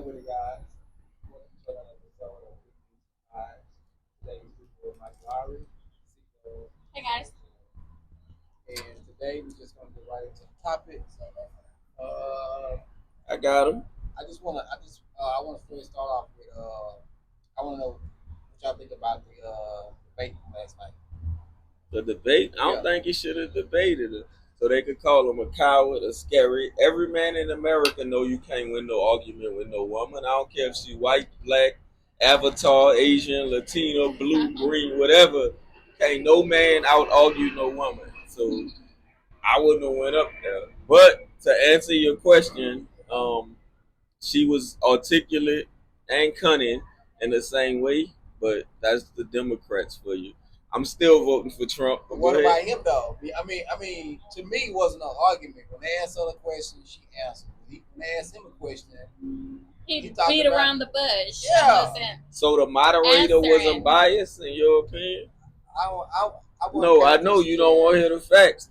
up with it, guys? Welcome to another episode of Eyes. Today we with Mike Lowry, CEO. Hey guys. And today we're just gonna get right into the topic. I got him. I wanna first start off with I wanna know what y'all think about the debate last night. The debate, I Yeah. don't think he should have debated it. So they could call him a coward, a scary. Every man in America know you can't win no argument with no woman. I don't care if she white, black, avatar, Asian, Latino, blue, green, whatever. Can't no man out argue no woman. So I wouldn't have went up there. But to answer your question, she was articulate and cunning in the same way, but that's the Democrats for you. I'm still voting for Trump. But But what go about ahead. him though? To me, it wasn't an argument. When they asked her a question, she answered. When they asked him a question, He He talked beat about- around the bush. Yeah. And wasn't So the moderator wasn't Answering. biased in your opinion? I wouldn't No, I pay know you attention don't to want to it. hear the facts.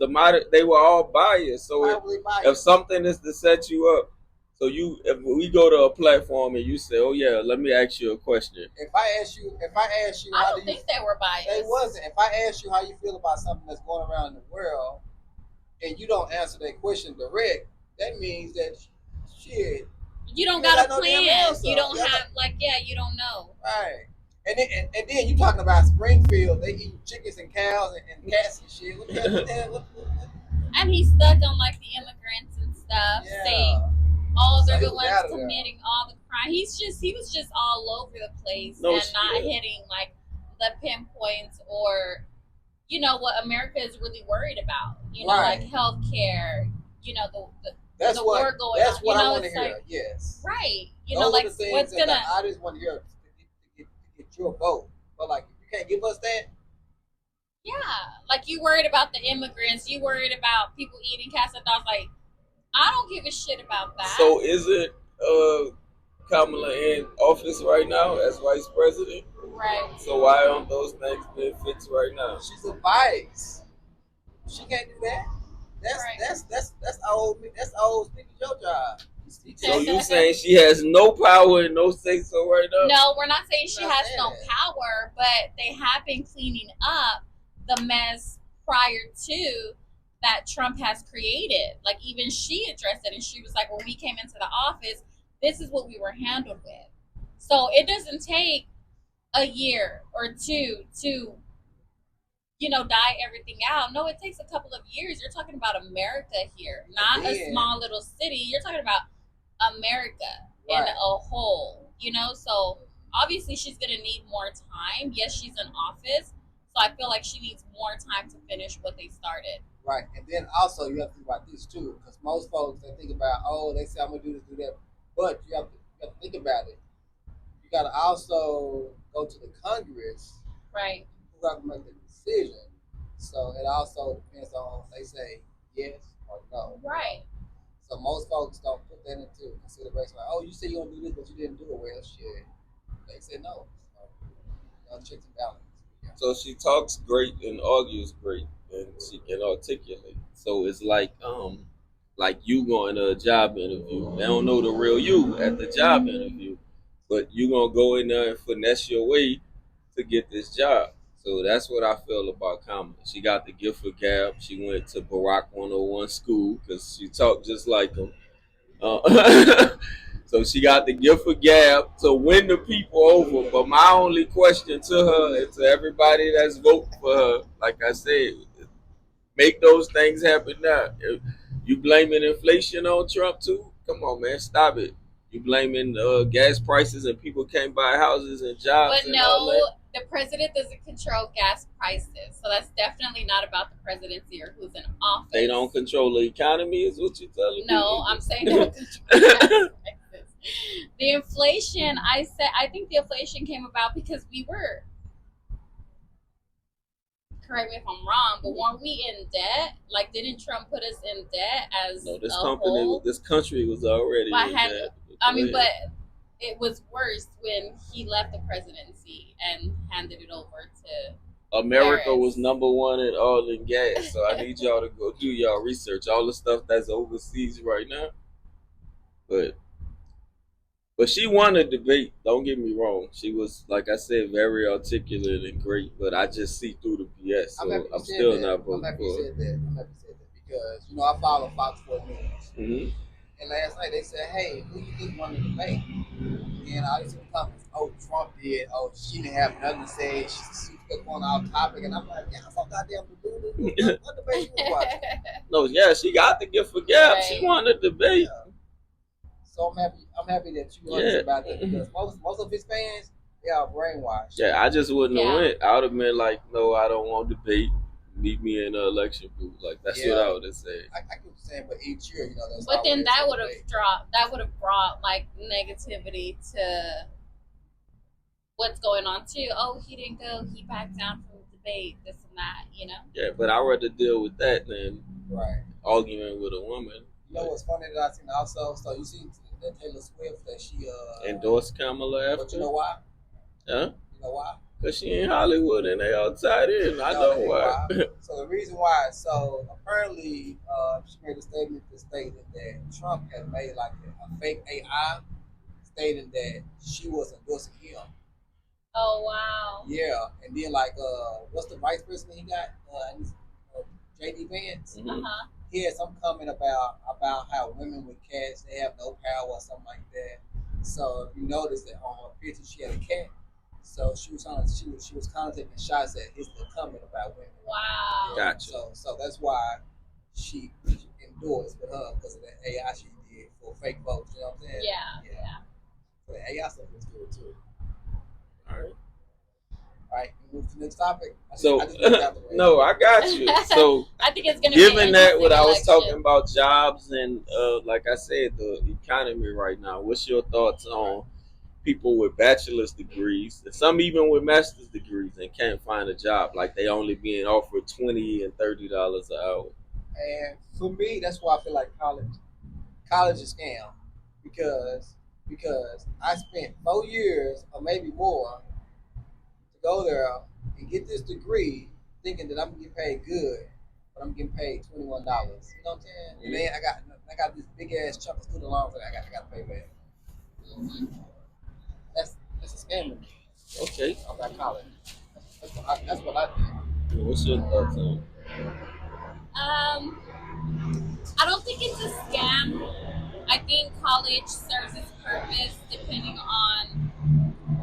They were all biased. So Probably biased. if something is to set you up, so if we go to a platform and you say, "Oh yeah, let me ask you a question," If I ask you, I how don't do you? think they were biased. They wasn't. If I ask you how you feel about something that's going around in the world, and you don't answer that question direct, that means that shit, You don't You got got a no damn plan. answer. You don't Yeah. have you don't know. right? And then you talking about Springfield? They eat chickens and cows and cats and shit. What the hell? What- And he's stuck on like the immigrants and stuff. Saying Yeah. they're So the he was ones out of there. committing all the crime. He was just all over the place No and not shit. hitting like the pinpoints or what America is really worried about. Right. Like healthcare. The That's the what. war going That's on. what I want to It's hear. like Yes. right. Those Like are the things what's that gonna I just want to hear to get your vote. But like, if you can't give us that, yeah. Like you worried about the immigrants, you worried about people eating cats and dogs. Like I don't give a shit about that. So is it Kamala in office right now as vice president? right. So why aren't those things being fixed right now? she's a vice. She can't do that. That's Right. that's old Stevie Joe job. So you saying she has no power and no say so right now? No, we're not saying she Not has saying no that. power, but they have been cleaning up the mess prior to that Trump has created. Like even she addressed it and she was like, when we came into the office, this is what we were handled with. So it doesn't take a year or two to die everything out. No, it takes a couple of years. You're talking about America here, not a Yeah. small little city. You're talking about America in Right. a whole, So obviously she's going to need more time. Yes, she's in office. So I feel like she needs more time to finish what they started. Right, and then also you have to think about this too, because most folks they think about, oh, they say I'm gonna do this, do that, but you have to think about it. You got to also go to the Congress Right. who got to make the decision. So it also depends on they say yes or no. Right. So most folks don't put that into consideration. Like, oh, you said you're gonna do this, but you didn't do it. Well, shit. They said no. So, checks and balances. Yeah. So she talks great and argues great, and she can articulate. So it's like you going to a job interview. They don't know the real you at the job interview, but you gonna go in there and finesse your way to get this job. So that's what I feel about Kamala. She got the gift of gab. She went to Barack 101 school because she talked just like him. So she got the gift of gab to win the people over. But my only question to her and to everybody that's voting for her, like I said, make those things happen now. If you blaming inflation on Trump too? Come on, man, stop it. You blaming gas prices and people can't buy houses and jobs But and all that. no, the president doesn't control gas prices. So that's definitely not about the presidency or who's in office. They don't control the economy, is what you're telling me? No, I'm saying they don't control gas prices. The inflation, I think the inflation came about because we were, correct me if I'm wrong, but weren't we in debt? Like, didn't Trump put us in debt as No, whole? this country was already. But in had- that. I mean, Go but ahead. it was worse when he left the presidency and handed it over to. America Paris. was number one in oil and gas, so I need y'all to go do y'all research. All the stuff that's overseas right now, but But she won a debate. Don't get me wrong. She was, like I said, very articulate and great. But I just see through the BS, so I'm still not voting I'm happy you for her. said that. I'm happy you said that because I follow Fox 4 News, Hmm. and last night they said, "Hey, who you think won the debate?" And I used to comments, "Oh, Trump did. Oh, she didn't have nothing to say. She took on our topic." And I'm like, "Yeah, I'm so goddamn deluded. What debate you was watching?" No, yeah, she got the gift for gab. Right. She won the debate. Yeah. So I'm happy. I'm happy that you Yeah. honest about that because most of his fans, they are brainwashed. Yeah, I just wouldn't have Yeah. went. I would have been like, no, I don't want debate. Meet me in the election booth. Like that's what I would have said. I get what you're saying, but each year, that's. But then always that a would have debate. that would have brought like negativity to what's going on too. Oh, he didn't go. He backed down from the debate. This and that. Yeah, but I'd rather deal with that than Right. arguing with a woman. You know what's funny that I seen also? So you see that Taylor Swift that she Endorsed Kamala But after. you know why? Huh? You know why? Because she in Hollywood and they all tied in. I know why. So the reason why, so apparently she made a statement that stated that Trump had made like a fake AI stating that she was endorsing him. Oh wow. Yeah, and then like what's the vice president he got? JD Vance. Mhm. He had some comment about how women with cats they have no power or something like that. So you notice that on her picture she had a cat. So she was kind of taking shots at his comment about women. Wow. Gotcha. So that's why she endorsed with her because of that AI she did for fake folks. You know what I'm saying? Yeah. So the AI stuff is good too. All right. All right, we move to the next topic. So I just got out the way. no, I got you. So I think it's gonna given be that what I was election. talking about jobs and like I said, the economy right now, what's your thoughts on people with bachelor's degrees and some even with master's degrees and can't find a job? Like they only being offered $20 and $30 an hour. And for me, that's why I feel like college is a scam because I spent 4 years or maybe more to go there and get this degree, thinking that I'm gonna get paid good, but I'm getting paid $21. You know what I'm saying? And then I got this big ass chunk of student loans that I got to pay back. That's a scam to me Okay. about college. That's what I think. What's your thoughts on? I don't think it's a scam. I think college serves its purpose depending on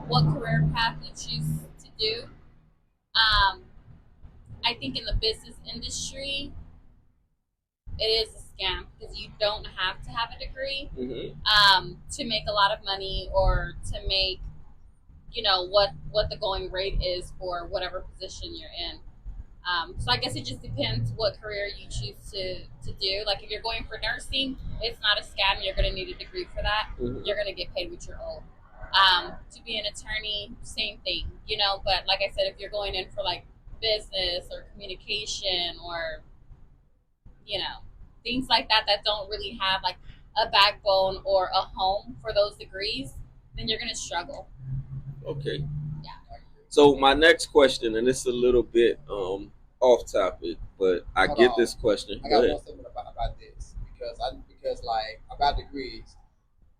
what career path you choose to do. I think in the business industry, it is a scam because you don't have to have a degree to make a lot of money or to make what the going rate is for whatever position you're in. So I guess it just depends what career you choose to do. Like if you're going for nursing, it's not a scam. You're going to need a degree for that. You're going to get paid what you're owed. To be an attorney, same thing, But like I said, if you're going in for like business or communication or things like that don't really have like a backbone or a home for those degrees, then you're going to struggle. Okay. Yeah. So my next question, and it's a little bit off topic, but I Hold get on. this question. I Go got ahead. one statement about this because like about degrees.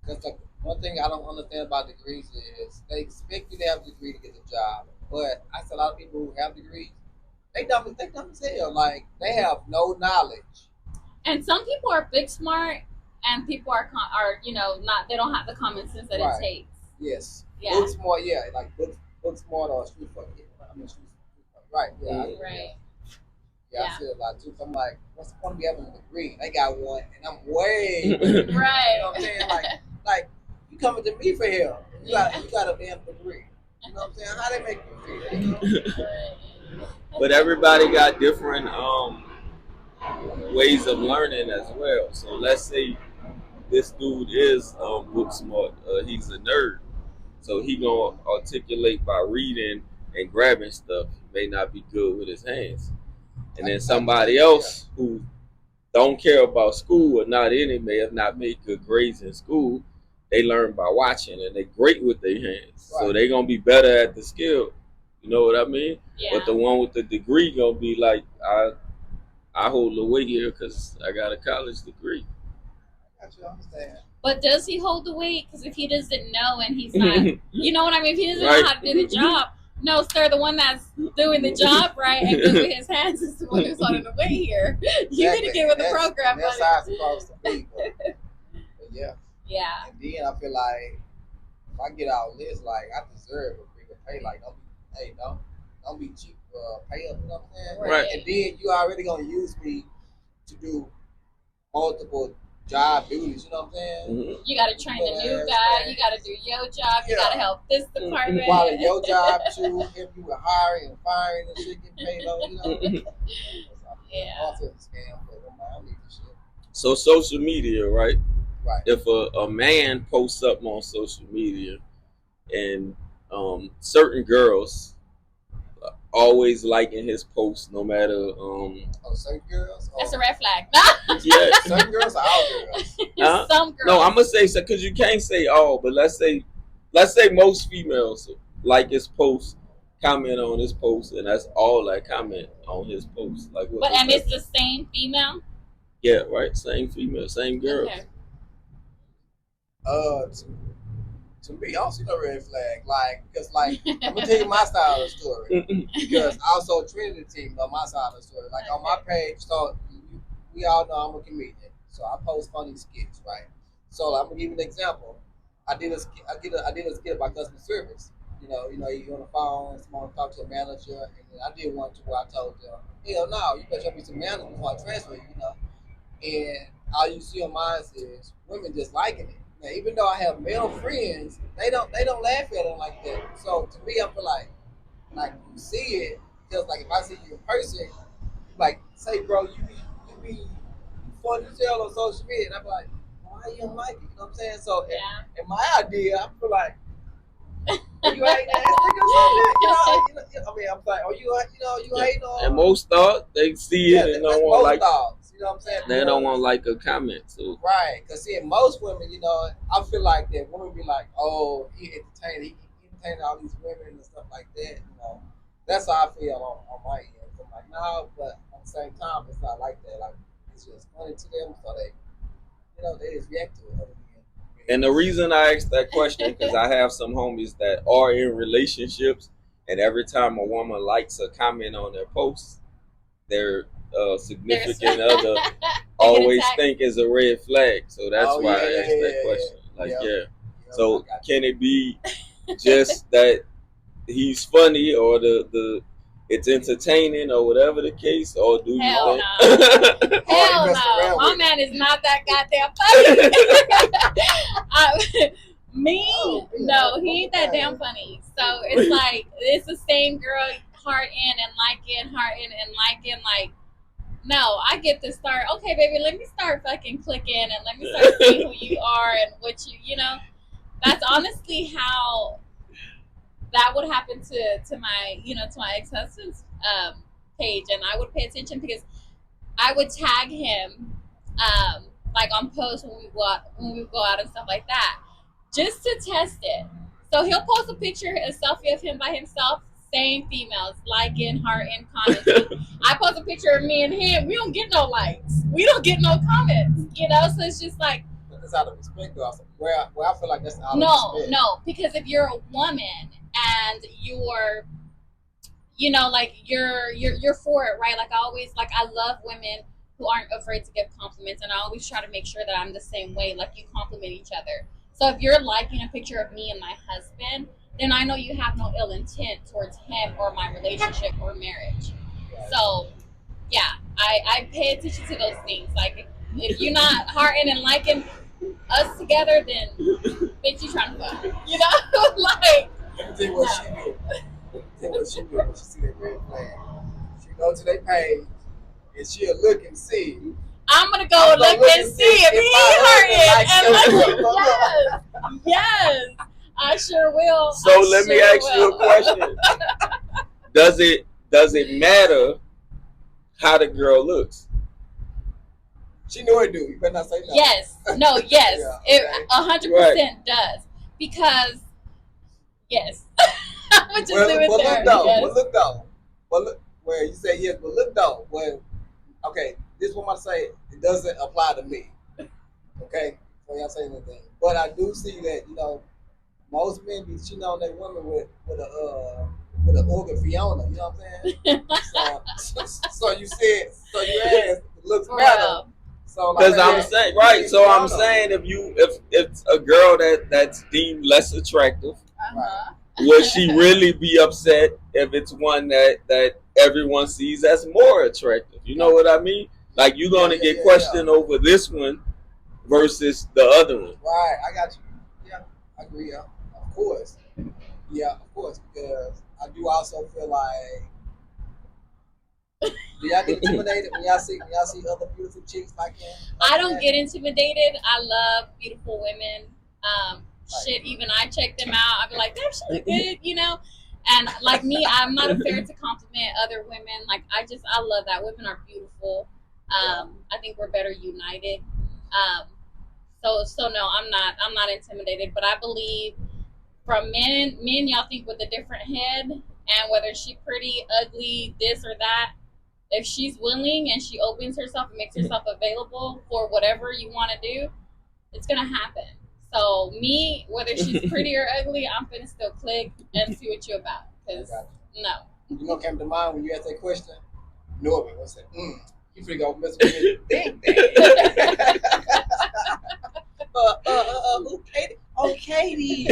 Because like one thing I don't understand about degrees is they expect you to have a degree to get a job, but I see a lot of people who have degrees, they dumb as hell. Like they have no knowledge. And some people are big smart, and people are not. They don't have the common sense that Right. it takes. Yes. Yeah. Book smart, yeah, like book smart or street fuck. Yeah. I mean street fuck. Right. Yeah. I agree. Right. Yeah, Yeah. I see it a lot too. So I'm like, what's the point of me having a degree? They got one, and I'm way. Right. You know what I'm saying? Like you coming to me for help? You got a damn degree. You know what I'm saying? How they make you feel? You know? But everybody got different ways of learning as well. So let's say this dude is book smart. He's a nerd, so he gonna articulate by reading and grabbing stuff. He may not be good with his hands. And then somebody else who don't care about school or not in it may have not made good grades in school. They learn by watching and they great with their hands. So they gonna be better at the skill. You know what I mean? Yeah. But the one with the degree gonna be like, I hold the weight here because I got a college degree. I got you. I understand. But does he hold the weight? Because if he doesn't know and he's not, you know what I mean? If he doesn't know how to do the job, no, sir, the one that's doing the job right and good with his hands is the one who's holding the weight here. You need to get with the program, That's how it's supposed to be. But yeah. Yeah. And then I feel like if I get all this, like I deserve a bigger pay. Like don't be cheap pay up. You know what I'm saying? Right. And then you already gonna use me to do multiple job duties. You know what I'm saying? Mhm. You got to train the new guy. You got to do your job. You got to help this department. While your job too, if you were hiring and firing and shit, getting paid over, you know. Yeah. Also a scam, but I don't need this shit. So social media, right? Right. If a man posts up on social media and certain girls always liking his posts, no matter certain girls. That's a red flag. Yeah. Certain girls are all girls. Some girls. No, I'm gonna say so because you can't say all, but let's say most females like his post, comment on his post, and that's all I comment on his post. Like, what? But and it's the same female. Yeah, right. Same female, same girls. Okay. To me, I don't see no red flag. Like, because, like, I'm gonna tell you my side of the story. Because also Trinity team know my side of the story. Like on my page, so we all know I'm a comedian, so I post funny skits, right? So I'm gonna give you an example. I did a skit about customer service. You on the phone, someone talk to a manager, and then I did one too where I told them, hell no, you better show me some manners before I transfer you, And all you see on mine is women just liking it. Now, even though I have male friends, they don't laugh at them like that. So to me, I feel like you see it, just like if I see you in person, like say, bro, you be funny as hell on social media, and I'm like, why you don't like it? You know what I'm saying? So in my idea, I feel like you ain't ass nigga or something. I mean, I'm like, you hating on. And most thought they see it and don't want like. Dogs, you know what I'm saying? They don't want like a comment. So. Right, because seeing most women, I feel like that women be like, oh, he entertained all these women and stuff like that. That's how I feel on my end. I'm like, no, but at the same time, it's not like that. Like, it's just funny to them, so they just react to it. And the reason I asked that question because I have some homies that are in relationships, and every time a woman likes a comment on their post, their significant other always think is a red flag. So that's why I asked that question. Like, so can it be just that he's funny or the it's entertaining or whatever the case, or do you Hell think? No. Hell no. My man is not that goddamn funny. No, he ain't that damn funny. So it's like, it's the same girl heart in and liking, like, no, I get to start, okay, baby, let me start fucking clicking and let me start seeing who you are and what that's honestly how that would happen to my ex-husband's page, and I would pay attention because I would tag him like on posts when we go out and stuff like that, just to test it. So he'll post a picture, a selfie of him by himself, same females liking, hearting, commenting. I post a picture of me and him, we don't get no likes, we don't get no comments, so it's just like, that's out of respect, though. Where I feel like that's out of respect. No, because if you're a woman and you're like you're for it, right? Like I love women who aren't afraid to give compliments, and I always try to make sure that I'm the same way, like you compliment each other. So if you're liking a picture of me and my husband, then I know you have no ill intent towards him or my relationship or marriage. So yeah, I pay attention to those things. Like if you're not hearting and liking us together, then bitch, you trying to fuck, like. Let me tell you what she did. When she see that red flag. She go to their page and she'll look and see. I'm gonna go look and see if he hurting. Yes, I sure will. So let me ask you a question. Does it matter how the girl looks? She know it do. You better not say no. Yes. No, yes. It 100% does. Because, yes. I would just leave it there. Look though. Where you say yes, but look though. Okay, this is what I say. It doesn't apply to me. Okay? before y'all say anything. But I do see that most men be cheating on their women with a organ Fiona. You know what I'm saying? So you said you asked it looks For better. real. So Because I'm yeah, saying right. So I'm saying if it's a girl that's deemed less attractive, Uh-huh. would she really be upset if it's one that everyone sees as more attractive? You know what I mean? Like you're gonna get questioned over this one versus the other one. Right, I got you. Yeah, I agree. Yeah, of course. Yeah, of course, because I do also feel like do y'all get intimidated when y'all see other beautiful chicks like him? I don't get intimidated. I love beautiful women. Shit, even I check them out. I'd be like, they're so good, you know. And like me, I'm not afraid to compliment other women. Like I love that women are beautiful. I think we're better united. So no, I'm not intimidated. But I believe from men y'all think with a different head, and whether she pretty, ugly, this or that. If she's willing and she opens herself and makes herself available for whatever you want to do, it's gonna happen. So me, whether she's pretty or ugly, I'm gonna still click and see what you about. Cause no. You know what came to mind when you asked that question? Norman. I said, you finna go mess with me. Dang, dang. Who, Katie? Oh, Katie.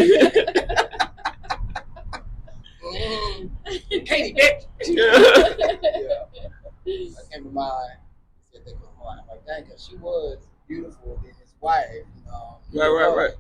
Katie, bitch. Yeah. That came to mind. He said that was mine. I'm like, dang, because she was beautiful than his wife. Right.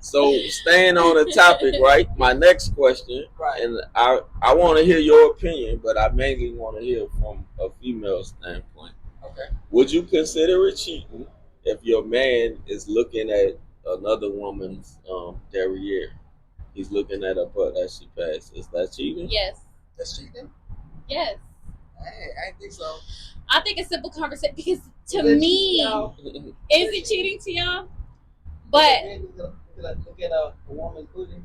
So staying on the topic, right? My next question, Right. and I want to hear your opinion, but I mainly want to hear from a female standpoint. Okay. Would you consider it cheating if your man is looking at another woman's derriere? He's looking at her butt as she passes. Is that cheating? Yes. That's cheating? Yes. Hey, I didn't think so. I think a simple conversation because to Is it me, cheating, is it cheating to y'all? But look at a woman's booty.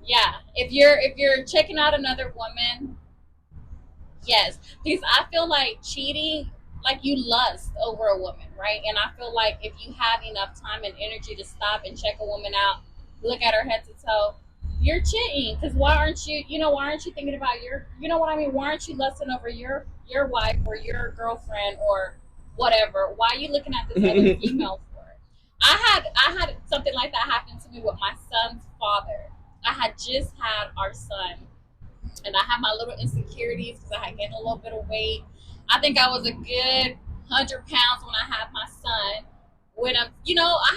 yeah, if you're checking out another woman, yes, because I feel like cheating, like you lust over a woman, right? And I feel like if you have enough time and energy to stop and check a woman out, look at her head to toe, you're cheating. Because why aren't you thinking about you know what I mean? Why aren't you lusting over your wife or your girlfriend or whatever? Why are you looking at this other female for? I had something like that happen to me with my son's father. I had just had our son and I had my little insecurities because I had gained a little bit of weight. I think I was a good 100 pounds when I had my son. When I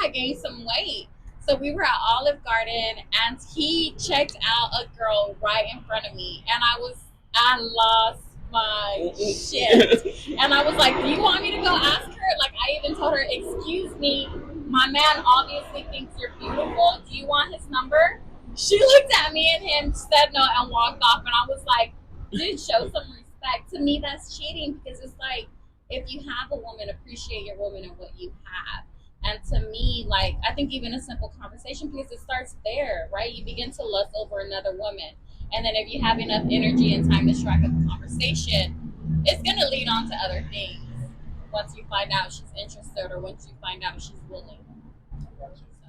had gained some weight. So we were at Olive Garden and he checked out a girl right in front of me, and I lost my shit. And I was like, "Do you want me to go ask her?" Like I even told her, "Excuse me, my man obviously thinks you're beautiful. Do you want his number?" She looked at me and him, said no, and walked off. And I was like, dude, show some respect. To me, that's cheating because it's like, if you have a woman, appreciate your woman and what you have. And to me, like, I think even a simple conversation, because it starts there, right? You begin to lust over another woman. And then if you have enough energy and time to strike up a conversation, it's going to lead on to other things once you find out she's interested or once you find out she's willing.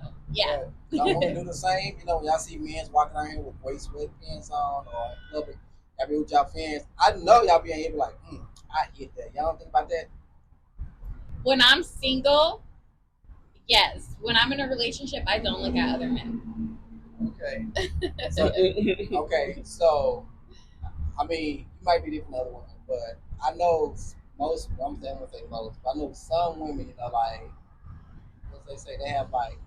So, yeah. Y'all want to do the same? When y'all see men walking out here with waist sweatpants on or in public, y'all be with y'all fans. I know y'all be in here be like, I hit that. Y'all don't think about that? When I'm single, yes. When I'm in a relationship, I don't look at other men. Okay. So, I mean, you might be different than other women, but I know most, I'm saying I say most, but I know some women, like, what they say, they have like,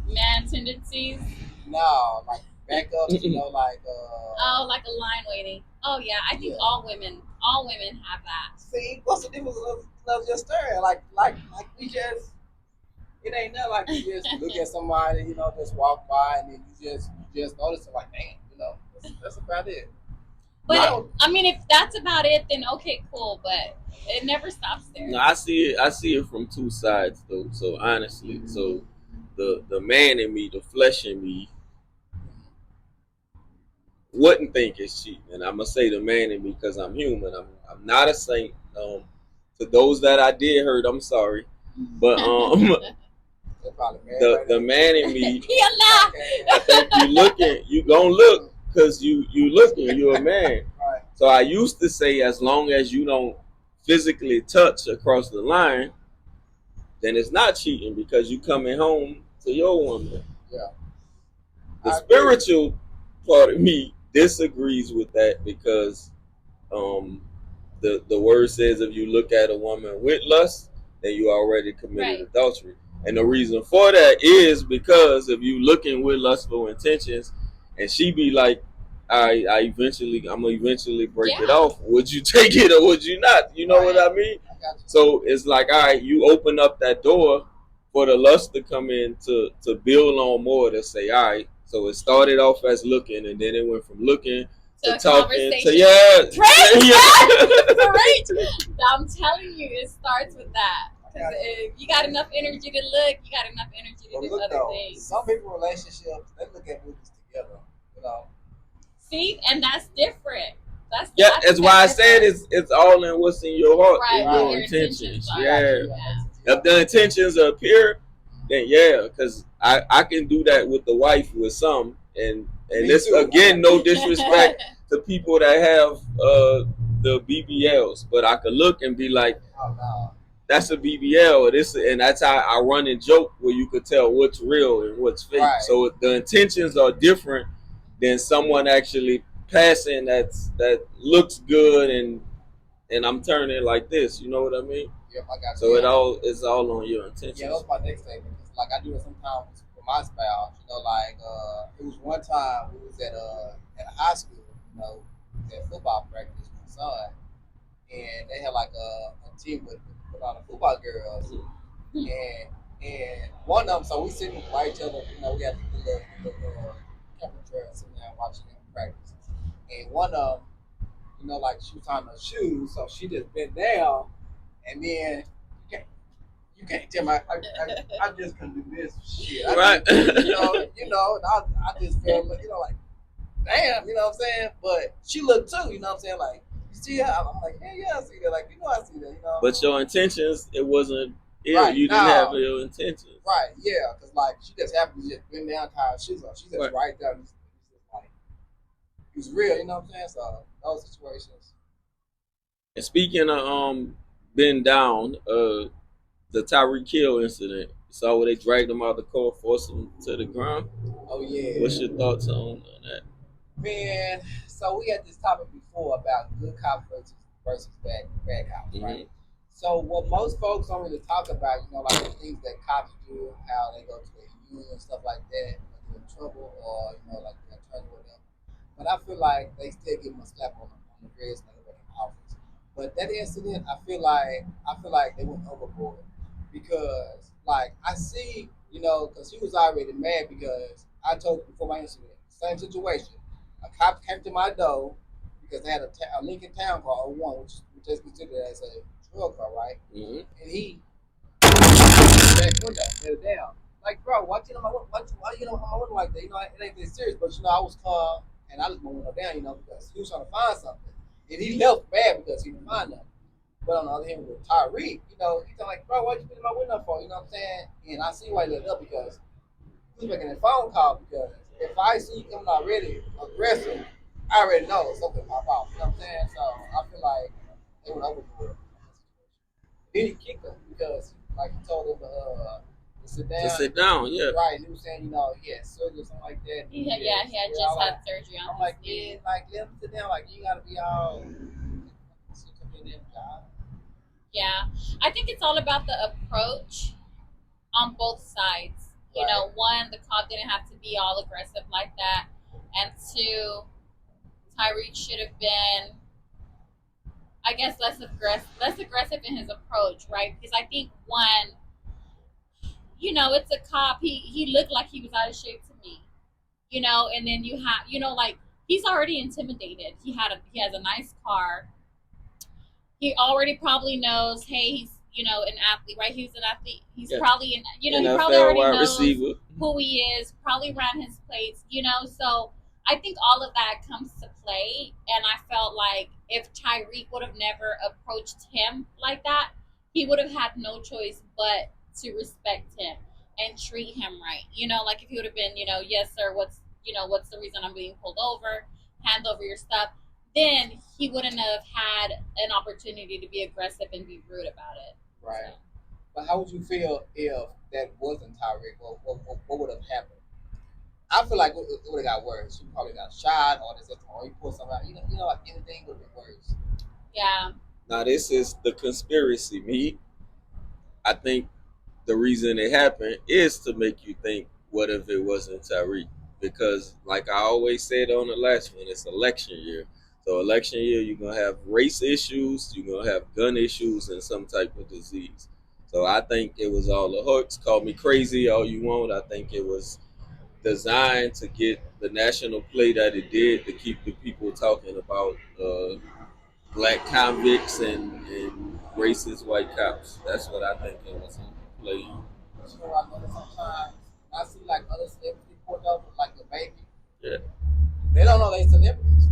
man tendencies? No, like backups, like oh, like a line waiting. Oh yeah, I think all women have that. See, what's the difference of just staring? Like we just it ain't nothing like you just look at somebody, just walk by and then you just notice it like, damn, that's about it. But I mean, if that's about it, then okay, cool. But it never stops there. No, I see it from two sides though. So honestly, so the man in me, the flesh in me, wouldn't think it's cheating, and I'm gonna say the man in me because I'm human. I'm not a saint. To those that I did hurt, I'm sorry. But the man in me, I think you gonna look because you looking, you're a man. Right. So I used to say, as long as you don't physically touch across the line, then it's not cheating because you coming home to your woman. Yeah. The spiritual part of me disagrees with that because the word says if you look at a woman with lust, then you already committed adultery. And the reason for that is because if you looking with lustful intentions, and she be like, I'm gonna eventually break it off. Would you take it or would you not? You know what I mean? So it's like, all right, you open up that door for the lust to come in to build on more to say, all right. So it started off as looking, and then it went from looking to talking to Great. I'm telling you, it starts with that. If you got enough energy to look, you got enough energy to do other things. Some people relationships, they look at movies together, you know. See, and that's different. That's why I said it's all in what's in your heart, in your intentions. If the intentions are pure, then because I can do that with the wife with some, and this again, no disrespect to people that have the BBLs, but I could look and be like, that's a BBL, and that's how I run and joke where you could tell what's real and what's fake. Right. So the intentions are different than someone actually passing that looks good and I'm turning like this. You know what I mean? Yep, I got you. So it's all on your intentions. Yeah, that's my next statement. Like I do it sometimes with my spouse. You know, like it was one time we was at a high school. You know, at football practice with my son, and they had like a team with all the football girls, and one of them. So we sitting by each other. You know, we had the temperature sitting there watching them practice, and one of them, you know, like she was tying her shoes, so she just bent down, and then you can't tell me I just couldn't do this shit. Right. You know, and I just felt like, you know, like, damn, you know what I'm saying? But she looked too, you know what I'm saying? Like, you see her? I'm like, yeah, I see that. Like, you know, I see that, you know. But your intentions, it wasn't ill. Right, you didn't have your intentions. Right, yeah, because, like, she just happened to just bend down, tie her shoes on. She just right there. It's like, it was real, you know what I'm saying? So, those situations. And speaking of bend down, the Tyreek Hill incident. Saw where they dragged him out of the car, forced him to the ground. Oh yeah. What's your thoughts on that? Man, so we had this topic before about good cops versus bad cops, right? So what most folks don't really talk about, you know, like the things that cops do, how they go to the union and stuff like that, when they're in trouble or, you know, like they're attorney or whatever. But I feel like they still give them a slap on the wrist when they work in office. But that incident, I feel like they went overboard. Because, like, I see, you know, because he was already mad because I told you before my incident, same situation. A cop came to my door because they had a Lincoln Town Car 01, which is considered as a drug car, right? Mm-hmm. And he back window, let it down. Like, bro, why you know my window like that? You know, it ain't that serious, but you know, I was calm and I just my window down, you know, because he was trying to find something. And he left bad because he didn't find nothing. But on the other hand, with Tyreek, you know, he's like, bro, why'd you put in my window for? You know what I'm saying? And I see why he let it up because he was making a phone call because if I see you coming out really aggressive, I already know something pop off. You know what I'm saying? So I feel like they went overboard. Then he kicked him because, like, he told him to sit down. To sit down, yeah. Right. He was saying, you know, he had surgery or something like that. He had just had surgery on his like, knee. man, like, let him sit down. Like, you got to be all... Yeah, I think it's all about the approach on both sides. You know, one, the cop didn't have to be all aggressive like that, and two, Tyreek should have been, I guess, less aggressive in his approach, right? Because I think one, you know, it's a cop. He looked like he was out of shape to me, you know, and then you have, you know, like he's already intimidated. He has a nice car. He already probably knows, hey, he's, you know, an athlete, right? He's an athlete. He's probably, you know, he probably already knows who he is, probably ran his plates, you know. So I think all of that comes to play, and I felt like if Tyreek would have never approached him like that, he would have had no choice but to respect him and treat him right. Like if he would have been, yes sir, what's the reason I'm being pulled over? Hand over your stuff. Then he wouldn't have had an opportunity to be aggressive and be rude about it. Right. But how would you feel if that wasn't Tyreek? What would have happened? I feel like it would have got worse. You probably got shot or this, or you pulled something out. Like anything would have been worse. Yeah. Now this is the conspiracy. I think the reason it happened is to make you think, what if it wasn't Tyreek? Because like I always said on the last one, it's election year. So election year, you're gonna have race issues, you're gonna have gun issues, and some type of disease. So I think it was all the hooks. Call me crazy all you want. I think it was designed to get the national play that it did to keep the people talking about black convicts and racist white cops. That's what I think it was a play. I know that sometimes I see like other celebrities pulled up like the baby. Yeah. They don't know they celebrities.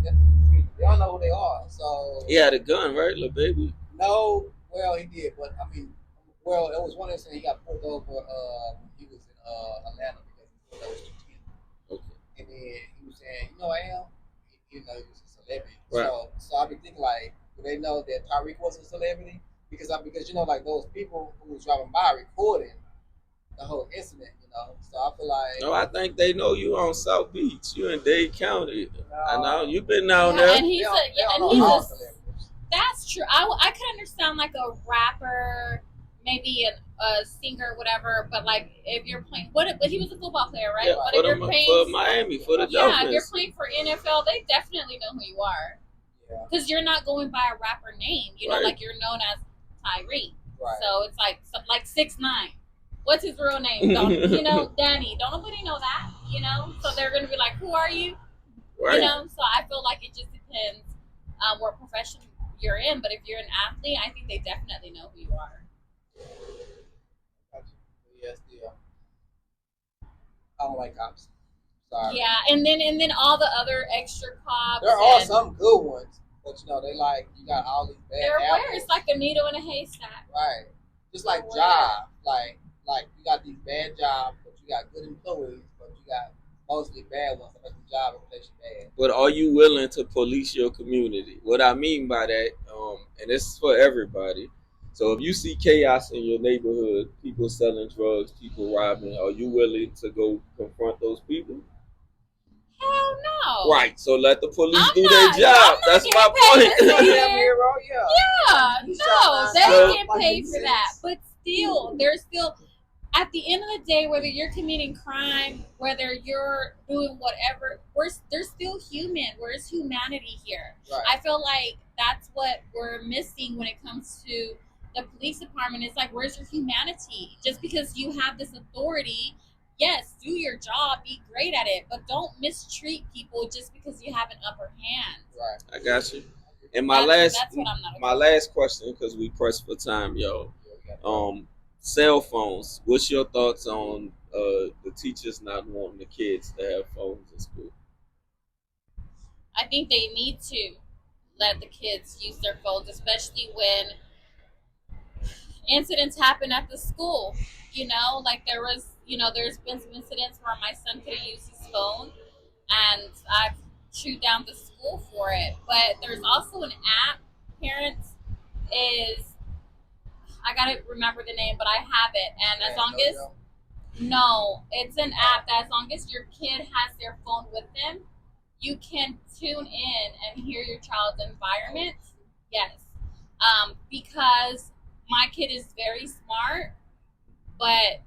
They don't know who they are. So he had a gun, right, little baby? No, well he did, but I mean, well it was one incident he got pulled over when he was in Atlanta because he thought that was too thin. Okay. And then he was saying, I am. He was a celebrity. Right. So I be thinking like, do they know that Tyreek was a celebrity? Because like those people who was driving by recording the whole incident, So I feel like No, I think they know you on South Beach. You in Dade County. I know you've been down there. And he's that's true. I could understand like a rapper, maybe a singer, whatever. But like if you're playing, but he was a football player, right? Yeah, but if you're playing for Miami, for the Dolphins. Yeah, if you're playing for NFL, they definitely know who you are. Because you're not going by a rapper name, right. Like you're known as Tyreek. Right. So it's like 6ix9ine. What's his real name? Danny. Don't nobody know that, So they're gonna be like, who are you? Right. So I feel like it just depends what profession you're in. But if you're an athlete, I think they definitely know who you are. Yes, yeah. I don't like cops. Sorry. Yeah, and then all the other extra cops. There are some good ones, but they like you got all these bad. They're where it's like a needle in a haystack. Right. Just like job, like you got these bad jobs, but you got good employees, but you got mostly bad ones that make the job reputation bad. But are you willing to police your community? What I mean by that, and this is for everybody. So if you see chaos in your neighborhood, people selling drugs, people robbing, are you willing to go confront those people? Hell no. Right. So let the police do their job. That's my point. Yeah. No, they get paid for that. But still, there's still, at the end of the day, whether you're committing crime, whether you're doing whatever, there's still human. Where's humanity here? Right. I feel like that's what we're missing when it comes to the police department. It's like, where's your humanity? Just because you have this authority, yes, do your job, be great at it, but don't mistreat people just because you have an upper hand. Right. I got you. And my last question, because we pressed for time, yo. Cell phones. What's your thoughts on the teachers not wanting the kids to have phones in school? I think they need to let the kids use their phones, especially when incidents happen at the school. Like there's been some incidents where my son couldn't use his phone, and I've chewed down the school for it. But there's also an app. Parents is, I gotta remember the name, but I have it. And as long as it's an app that as long as your kid has their phone with them, you can tune in and hear your child's environment. Yes, because my kid is very smart, but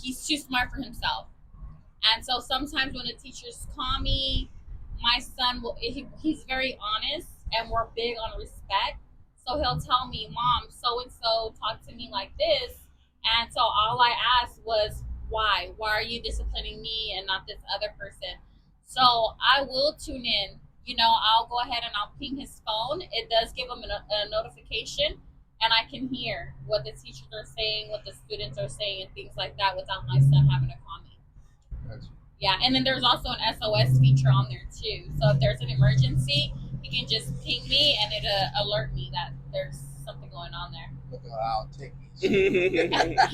he's too smart for himself. And so sometimes when the teachers call me, my son he's very honest, and we're big on respect. So he'll tell me, Mom, so-and-so talked to me like this. And so all I asked was, why? Why are you disciplining me and not this other person? So I will tune in. I'll go ahead and I'll ping his phone. It does give him a notification, and I can hear what the teachers are saying, what the students are saying, and things like that without my son having to call me. Yeah, and then there's also an SOS feature on there too. So if there's an emergency, you can just ping me and it'll alert me that there's something going on there. Look at how techy.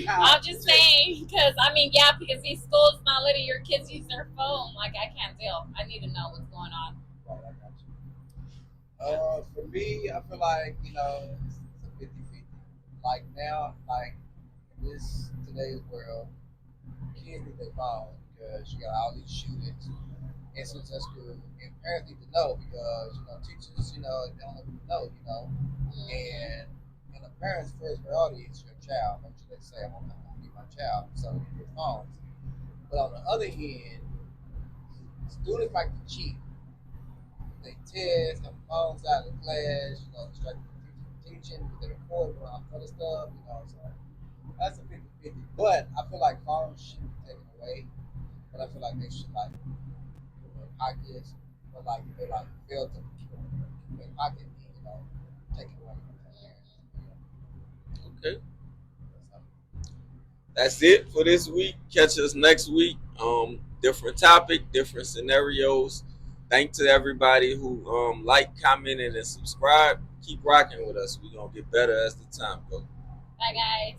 I'm just saying, because I mean, yeah, because these schools not letting your kids use their phone. Like, I can't deal. I need to know what's going on. Right, I got you. For me, I feel like, you know, it's a 50-50. Like now, like in this today's world, kids need their phone because you got all these shootings, incidents at school, and parents need to know because, you know, teachers, you know, they don't even know, you know, and the parents' first priority is your child. Make sure they say, I'm gonna keep my child, so they need their phones. But on the other hand, students like to cheat. They test, have phones out of class, you know, distract the teacher from teaching, because they record on other stuff, you know, so that's a 50-50. But I feel like phones shouldn't be taken away, but I feel like they should like put them in pockets, but like if they like fail to keep them in their pocket, you know, take it away from their parents. You know, Okay. so, That's it for this week. Catch us next week. Different topic, different scenarios. Thanks to everybody who like, commented, and subscribe. Keep rocking with us. We're gonna get better as the time goes. Bye, guys.